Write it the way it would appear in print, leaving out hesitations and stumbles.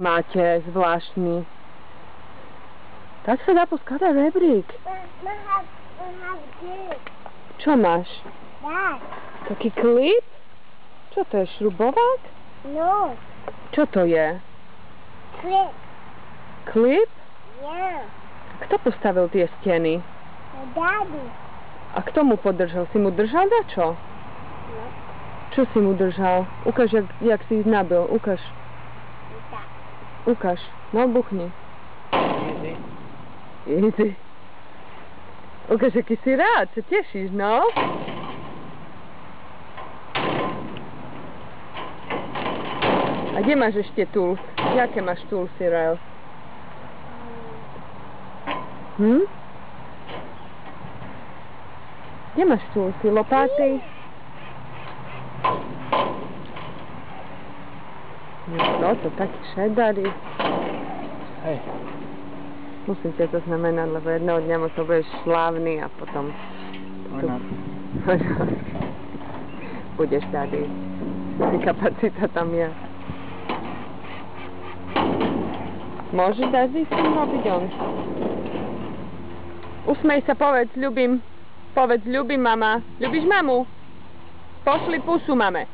Máte zvláštny. Tak sa dá poskladať rebrík. Čo máš? Taký klip? Čo to je, šrubovák? No. Čo to je? Klip. Klip? Yeah. Kto postavil tie steny? Daddy. A kto mu podržal? Si mu držal dačo? No. Čo si mu držal? Ukáž, jak si ich nabil. Ukáž. Tak. Ukáž. No, buchni. Easy. Ukáž, aký si rád. Sa tešíš, no? A kde máš ešte tools? Jaké máš toolsy, Rael? Kde máš toolsy? Lopáty? No to taký šedary. Hej. Musím ťa to znamenať, lebo jedného dňa možno budeš slávny a potom... Budeš tady. Kapacita tam je. Môžeš dať si s tým robiť on. Usmej sa, povedz, ľubím. Povedz, ľubím, mama. Ľubíš mamu? Pošli pusu, mame.